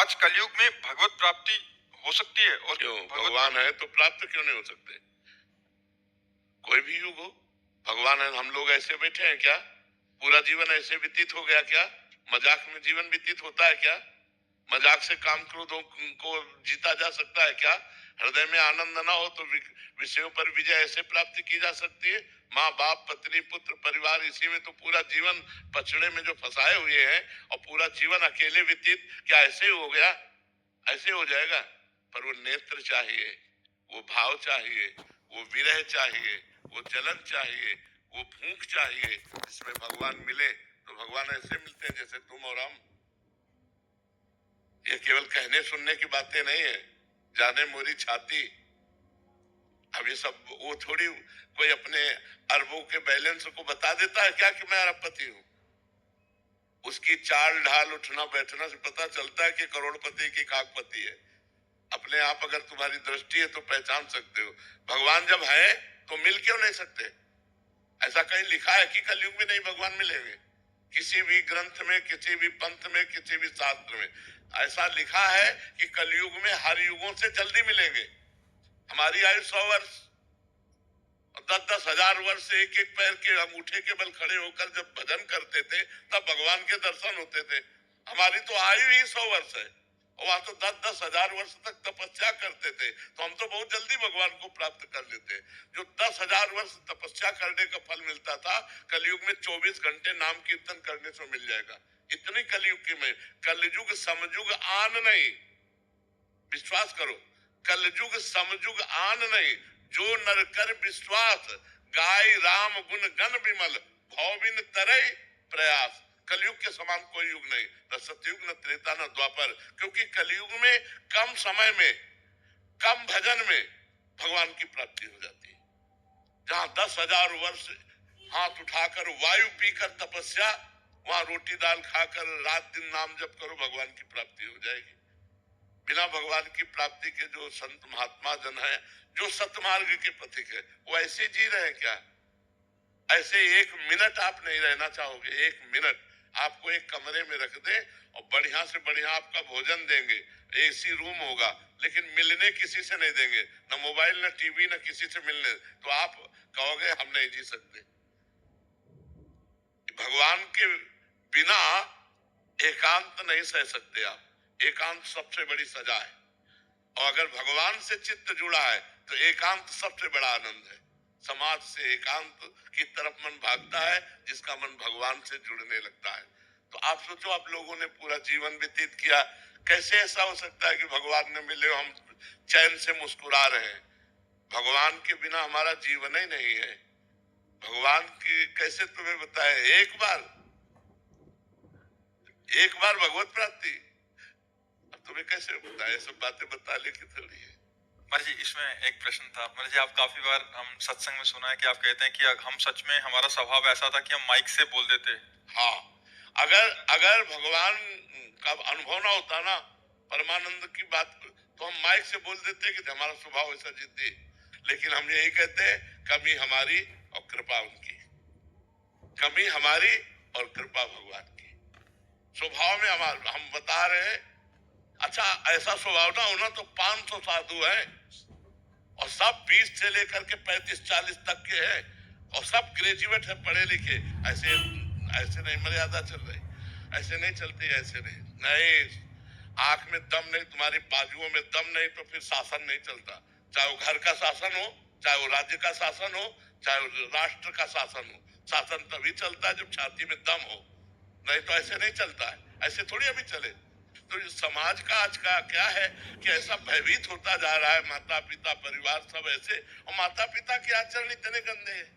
आज कलयुग में भगवत प्राप्ति हो सकती है? और क्यों? भगवान है तो प्राप्त क्यों नहीं हो सकते? कोई भी युग हो, भगवान है। हम लोग ऐसे बैठे हैं क्या? पूरा जीवन ऐसे व्यतीत हो गया क्या? मजाक में जीवन व्यतीत होता है क्या? मजाक से काम क्रोधों को जीता जा सकता है क्या? हृदय में आनंद ना हो तो विषयों पर विजय ऐसे प्राप्ति की जा सकती है? माँ बाप पत्नी पुत्र परिवार, इसी में तो पूरा जीवन पछड़े में जो फंसाए हुए हैं, और पूरा जीवन अकेले व्यतीत, क्या ऐसे हो गया? ऐसे हो जाएगा? पर वो नेत्र चाहिए, वो भाव चाहिए, वो विरह चाहिए, वो जलन चाहिए, वो भूख चाहिए, जिसमें भगवान मिले। तो भगवान ऐसे मिलते हैं जैसे तुम और हम। ये केवल कहने सुनने की बातें नहीं है, जाने मोरी छाती। अब ये सब वो थोड़ी कोई अपने अरबों के बैलेंस को बता देता है क्या कि मैं अरबपति हूं? उसकी चाल ढाल उठना बैठना से पता चलता है कि करोड़पति की काकपति है। अपने आप अगर तुम्हारी दृष्टि है तो पहचान सकते हो। भगवान जब है तो मिल क्यों नहीं सकते? ऐसा कहीं लिखा है कि कलयुग में नहीं भगवान मिलेंगे? किसी भी ग्रंथ में, किसी भी पंथ में, किसी भी शास्त्र में ऐसा लिखा है कि कलयुग में हर युगों से जल्दी मिलेंगे। हमारी आयु 100 वर्ष और 10-10 हजार वर्ष से एक एक पैर के अंगूठे के बल खड़े होकर जब भजन करते थे तब भगवान के दर्शन होते थे। हमारी तो आयु ही 100 वर्ष है, और वहां तो 10-10 हजार वर्ष तक तपस्या करते थे, तो हम तो बहुत जल्दी भगवान को प्राप्त कर लेते। जो 10,000 वर्ष तपस्या करने का फल मिलता था, कलयुग में 24 घंटे नाम कीर्तन करने से मिल जाएगा। इतनी कलयुग की में कलयुग समयुग आन नहीं, विश्वास करो, कलयुग समयुग आन नहीं। जो नर कर विश्वास, गाय राम गुण गण विमल, भव बिन तरई प्रयास। कलयुग के समान कोई युग नहीं, न सतयुग, न त्रेता, न द्वापर। क्योंकि कलयुग में कम समय में, कम भजन में भगवान की प्राप्ति हो जाती है। जहां 10,000 वर्ष हाथ उठाकर वायु पीकर तपस्या, वहां रोटी दाल खाकर रात दिन नाम जप करो, भगवान की प्राप्ति हो जाएगी। बिना भगवान की प्राप्ति के जो संत महात्मा जन है, जो सतमार्ग के पथिक है, वो ऐसे जी रहे हैं क्या? ऐसे एक मिनट आप नहीं रहना चाहोगे? एक मिनट आपको एक कमरे में रख दे और बढ़िया से बढ़िया आपका भोजन देंगे, एसी रूम होगा, लेकिन मिलने किसी से नहीं देंगे, न मोबाइल न टीवी न किसी से मिलने, तो आप कहोगे हम नहीं जी सकते। भगवान के बिना एकांत नहीं सह सकते आप। एकांत सबसे बड़ी सजा है, और अगर भगवान से चित्त जुड़ा है तो एकांत सबसे बड़ा आनंद है। समाज से एकांत की तरफ मन भागता है जिसका मन भगवान से जुड़ने लगता है। तो आप सोचो, आप लोगों ने पूरा जीवन व्यतीत किया, कैसे ऐसा हो सकता है कि भगवान ने मिले हम चैन से मुस्कुरा रहे हैं? भगवान के बिना हमारा जीवन ही नहीं है। भगवान की कैसे तुम्हें बताए, एक बार भगवत प्राप्ति, अब तुम्हें कैसे बताए? सब बातें बता ले की थोड़ी है। महाराज जी, इसमें एक प्रश्न था। महाराज जी, आप काफी बार हम सत्संग में सुना है कि आप कहते हैं कि हम सच में, हमारा स्वभाव ऐसा था कि हम माइक से बोल देते। हाँ, अगर भगवान का अनुभव ना होता ना, परमानंद की बात, तो हम माइक से बोल देते कि हमारा स्वभाव ऐसा जिद्दी। लेकिन हम यही कहते हैं, कमी हमारी और कृपा उनकी, कमी हमारी और कृपा भगवान की। स्वभाव में हम बता रहे हैं। अच्छा, ऐसा स्वभाव ना होना तो 500 साधु है, और सब 20 से लेकर के 35-40 तक के हैं, और सब ग्रेजुएट है, पढ़े लिखे। ऐसे नहीं मर्यादा चल रही, ऐसे नहीं चलती, ऐसे नहीं। आंख में दम नहीं, तुम्हारी बाजुओं में दम नहीं, तो फिर शासन नहीं चलता। चाहे वो घर का शासन हो, चाहे वो राज्य का शासन हो, चाहे वो राष्ट्र का शासन हो। शासन तभी चलता है जब छाती में दम हो, नहीं तो ऐसे नहीं चलता है। ऐसे थोड़ी अभी चले। तो इस समाज का आज का क्या है कि ऐसा भयभीत होता जा रहा है, माता पिता परिवार सब ऐसे, और माता पिता के आचरण इतने गंदे हैं।